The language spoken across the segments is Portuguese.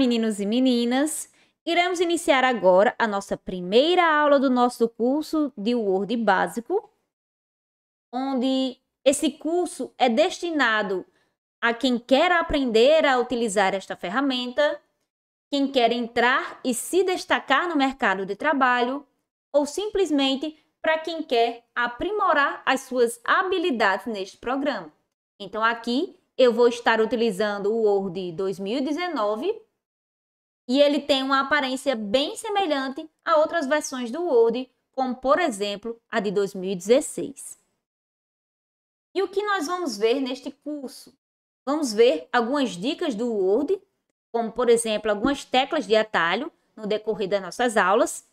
meninos e meninas! Iremos iniciar agora a nossa primeira aula do nosso curso de Word básico, onde esse curso é destinado a quem quer aprender a utilizar esta ferramenta, quem quer entrar e se destacar no mercado de trabalho, ou simplesmente para quem quer aprimorar as suas habilidades neste programa. Então, aqui eu vou estar utilizando o Word 2019 e ele tem uma aparência bem semelhante a outras versões do Word, como, por exemplo, a de 2016. E o que nós vamos ver neste curso? Vamos ver algumas dicas do Word, como, por exemplo, algumas teclas de atalho no decorrer das nossas aulas.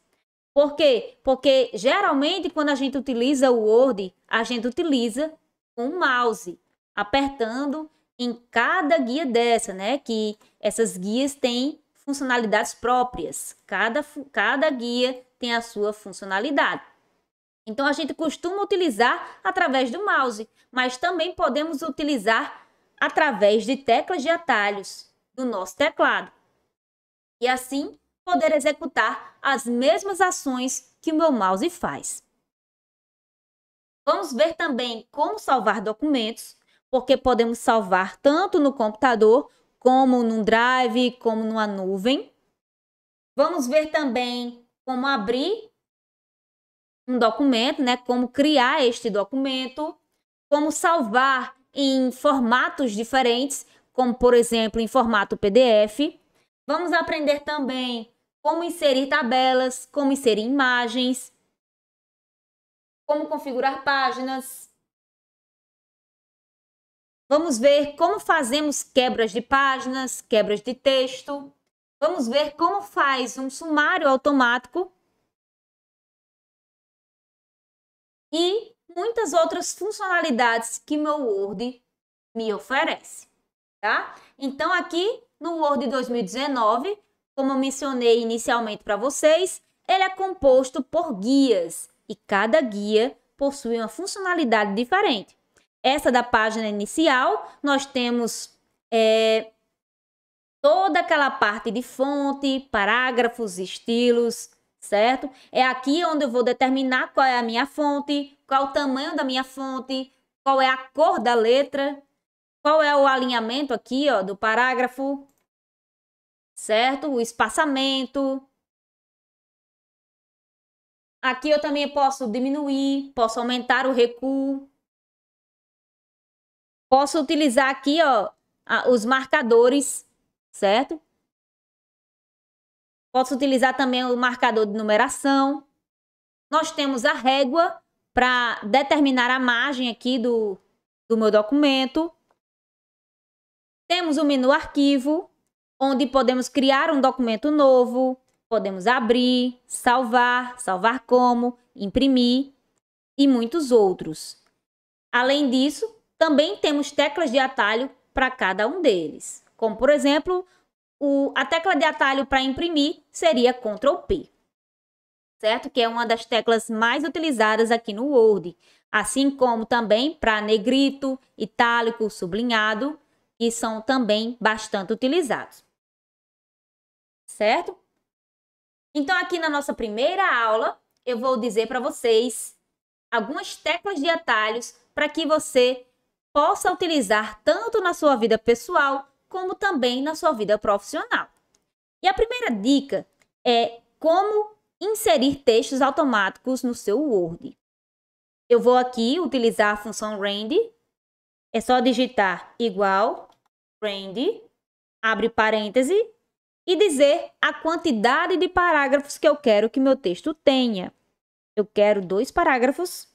Por quê? Porque, geralmente, quando a gente utiliza o Word, a gente utiliza com o mouse, apertando em cada guia dessa, né? Que essas guias têm funcionalidades próprias. Cada guia tem a sua funcionalidade. Então, a gente costuma utilizar através do mouse, mas também podemos utilizar através de teclas de atalhos do nosso teclado. E assim, poder executar as mesmas ações que o meu mouse faz. Vamos ver também como salvar documentos, porque podemos salvar tanto no computador, como num drive, como numa nuvem. Vamos ver também como abrir um documento, né? Como criar este documento, como salvar em formatos diferentes, como por exemplo em formato PDF. Vamos aprender também como inserir tabelas, como inserir imagens, como configurar páginas. Vamos ver como fazemos quebras de páginas, quebras de texto. Vamos ver como faz um sumário automático. E muitas outras funcionalidades que meu Word me oferece, tá? Então, aqui no Word 2019, como eu mencionei inicialmente para vocês, ele é composto por guias e cada guia possui uma funcionalidade diferente. Essa da página inicial, nós temos toda aquela parte de fonte, parágrafos, estilos, certo? É aqui onde eu vou determinar qual é a minha fonte, qual é o tamanho da minha fonte, qual é a cor da letra, qual é o alinhamento aqui, ó, do parágrafo, certo? O espaçamento. Aqui eu também posso diminuir, posso aumentar o recuo. Posso utilizar aqui, ó, os marcadores, certo? Posso utilizar também o marcador de numeração. Nós temos a régua para determinar a margem aqui do meu documento. Temos o menu arquivo, onde podemos criar um documento novo, podemos abrir, salvar como, imprimir e muitos outros. Além disso, também temos teclas de atalho para cada um deles. Como, por exemplo, a tecla de atalho para imprimir seria Ctrl P, certo? Que é uma das teclas mais utilizadas aqui no Word. Assim como também para negrito, itálico, sublinhado, que são também bastante utilizados. Certo? Então, aqui na nossa primeira aula, eu vou dizer para vocês algumas teclas de atalhos para que você possa utilizar tanto na sua vida pessoal, como também na sua vida profissional. E a primeira dica é como inserir textos automáticos no seu Word. Eu vou aqui utilizar a função rand. É só digitar igual, rand, abre parêntese, e dizer a quantidade de parágrafos que eu quero que meu texto tenha. Eu quero 2 parágrafos,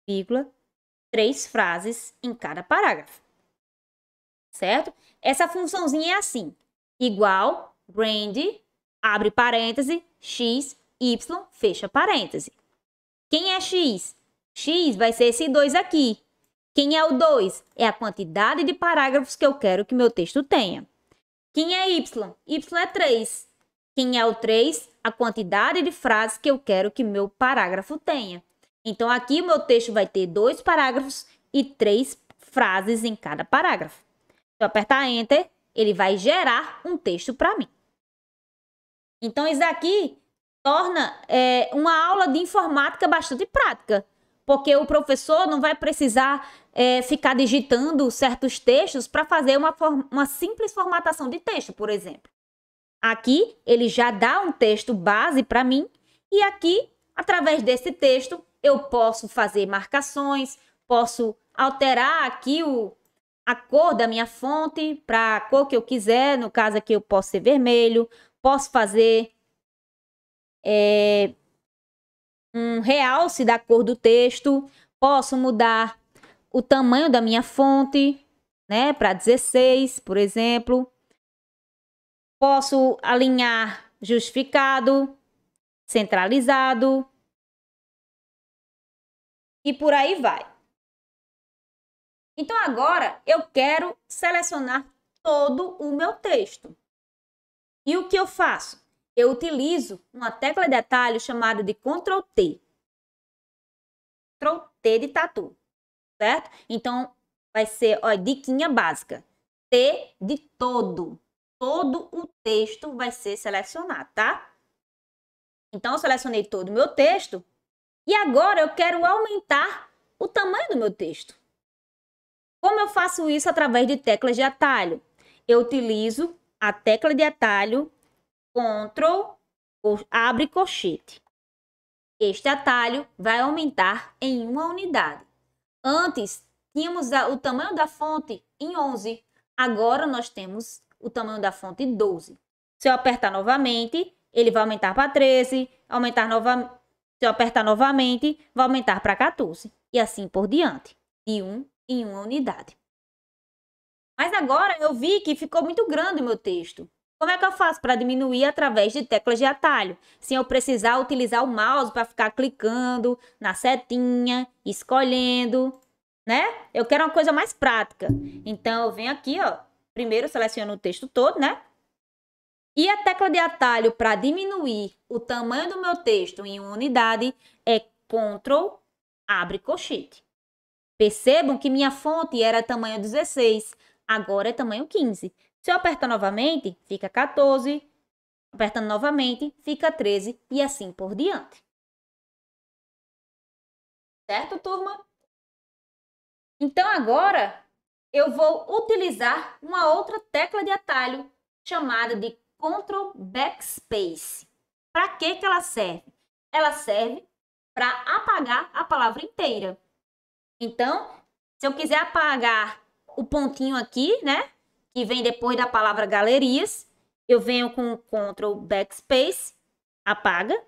vírgula, 3 frases em cada parágrafo. Certo? Essa funçãozinha é assim. Igual, rand, abre parêntese, x, y, fecha parêntese. Quem é x? X vai ser esse 2 aqui. Quem é o 2? É a quantidade de parágrafos que eu quero que meu texto tenha. Quem é y? Y é 3. Quem é o 3? A quantidade de frases que eu quero que meu parágrafo tenha. Então, aqui o meu texto vai ter 2 parágrafos e 3 frases em cada parágrafo. Se eu apertar Enter, ele vai gerar um texto para mim. Então, isso aqui torna uma aula de informática bastante prática, porque o professor não vai precisar ficar digitando certos textos para fazer uma simples formatação de texto, por exemplo. Aqui, ele já dá um texto base para mim, e aqui, através desse texto, eu posso fazer marcações, posso alterar aqui a cor da minha fonte para a cor que eu quiser. No caso aqui, eu posso ser vermelho, posso fazer um realce da cor do texto, posso mudar o tamanho da minha fonte, né, para 16, por exemplo. Posso alinhar justificado, centralizado e por aí vai. Então, agora eu quero selecionar todo o meu texto. E o que eu faço? Eu utilizo uma tecla de atalho chamada de Ctrl T. Ctrl T de tatu, certo? Então, vai ser, ó, diquinha básica. T de todo. Todo o texto vai ser selecionado, tá? Então, eu selecionei todo o meu texto e agora eu quero aumentar o tamanho do meu texto. Como eu faço isso através de teclas de atalho? Eu utilizo a tecla de atalho Ctrl, abre colchete. Este atalho vai aumentar em uma unidade. Antes, tínhamos o tamanho da fonte em 11. Agora, nós temos o tamanho da fonte em 12. Se eu apertar novamente, ele vai aumentar para 13. Se eu apertar novamente, vai aumentar para 14. E assim por diante, de 1 em uma unidade. Mas agora eu vi que ficou muito grande o meu texto. Como é que eu faço para diminuir através de teclas de atalho, sem eu precisar utilizar o mouse para ficar clicando na setinha, escolhendo, né? Eu quero uma coisa mais prática. Então, eu venho aqui, ó, primeiro seleciono o texto todo, né? E a tecla de atalho para diminuir o tamanho do meu texto em uma unidade é Ctrl, abre colchete. Percebam que minha fonte era tamanho 16, agora é tamanho 15. Se eu apertar novamente, fica 14. Apertando novamente, fica 13 e assim por diante. Certo, turma? Então, agora, eu vou utilizar uma outra tecla de atalho chamada de Ctrl Backspace. Para que ela serve? Ela serve para apagar a palavra inteira. Então, se eu quiser apagar o pontinho aqui, né, que vem depois da palavra galerias, eu venho com o Ctrl Backspace, apaga.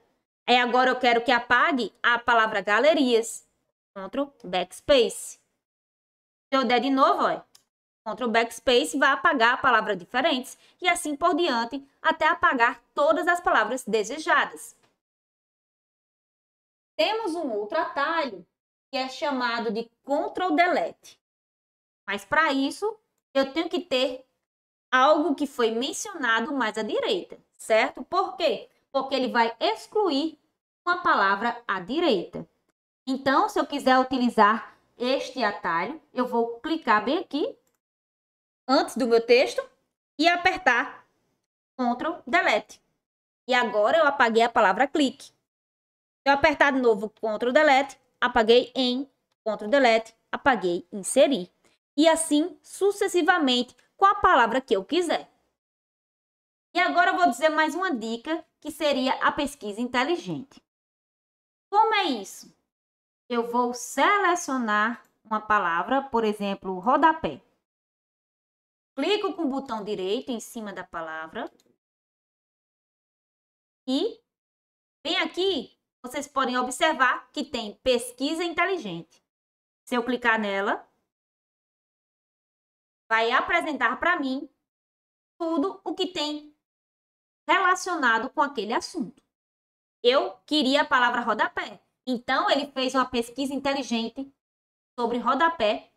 Aí agora eu quero que apague a palavra galerias, Ctrl Backspace. Se eu der de novo, ó, Ctrl Backspace vai apagar a palavra diferentes e assim por diante, até apagar todas as palavras desejadas. Temos um outro atalho que é chamado de Ctrl Delete. Mas para isso, eu tenho que ter algo que foi mencionado mais à direita, certo? Por quê? Porque ele vai excluir uma palavra à direita. Então, se eu quiser utilizar este atalho, eu vou clicar bem aqui, antes do meu texto, e apertar Ctrl Delete. E agora eu apaguei a palavra clique. Se eu apertar de novo Ctrl Delete, apaguei em, Ctrl Delete, apaguei inserir. E assim sucessivamente com a palavra que eu quiser. E agora eu vou dizer mais uma dica, que seria a pesquisa inteligente. Como é isso? Eu vou selecionar uma palavra, por exemplo, rodapé. Clico com o botão direito em cima da palavra. E bem aqui, vocês podem observar que tem pesquisa inteligente. Se eu clicar nela, vai apresentar para mim tudo o que tem relacionado com aquele assunto. Eu queria a palavra rodapé. Então, ele fez uma pesquisa inteligente sobre rodapé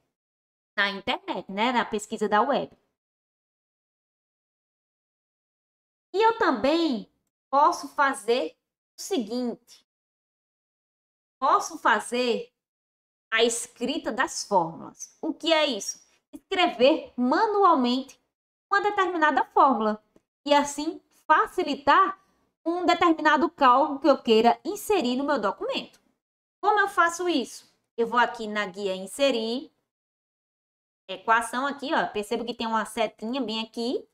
na internet, né? Na pesquisa da web. E eu também posso fazer o seguinte. Posso fazer a escrita das fórmulas. O que é isso? Escrever manualmente uma determinada fórmula. E assim facilitar um determinado cálculo que eu queira inserir no meu documento. Como eu faço isso? Eu vou aqui na guia inserir, equação aqui, ó, percebo que tem uma setinha bem aqui.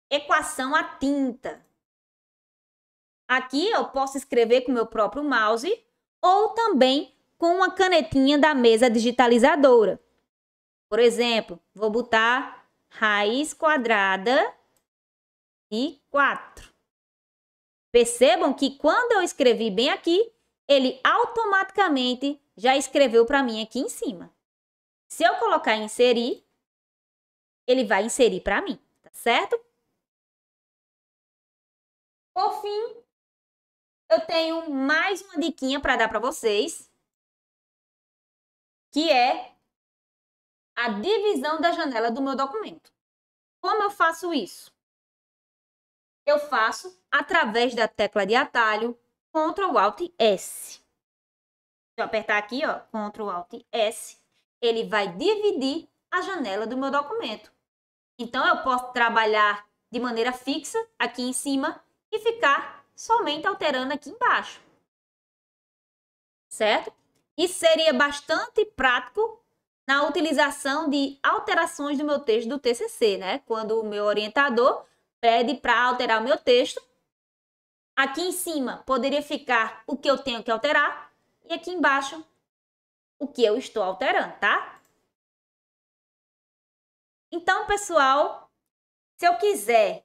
Equação à tinta. Aqui eu posso escrever com o meu próprio mouse ou também com uma canetinha da mesa digitalizadora. Por exemplo, vou botar raiz quadrada de 4. Percebam que quando eu escrevi bem aqui, ele automaticamente já escreveu para mim aqui em cima. Se eu colocar inserir, ele vai inserir para mim, tá certo? Por fim, eu tenho mais uma diquinha para dar para vocês, que é a divisão da janela do meu documento. Como eu faço isso? Eu faço através da tecla de atalho Ctrl Alt S. Se eu apertar aqui, ó, Ctrl Alt S, ele vai dividir a janela do meu documento. Então, eu posso trabalhar de maneira fixa aqui em cima e ficar somente alterando aqui embaixo. Certo? Isso seria bastante prático na utilização de alterações do meu texto do TCC, né? Quando o meu orientador pede para alterar o meu texto, aqui em cima poderia ficar o que eu tenho que alterar e aqui embaixo o que eu estou alterando, tá? Então, pessoal, se eu quiser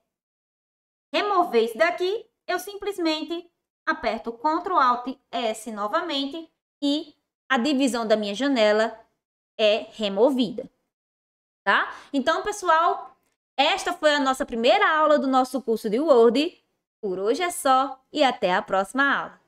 remover isso daqui, eu simplesmente aperto Ctrl Alt S novamente e a divisão da minha janela é removida, tá? Então, pessoal, esta foi a nossa primeira aula do nosso curso de Word. Por hoje é só e até a próxima aula.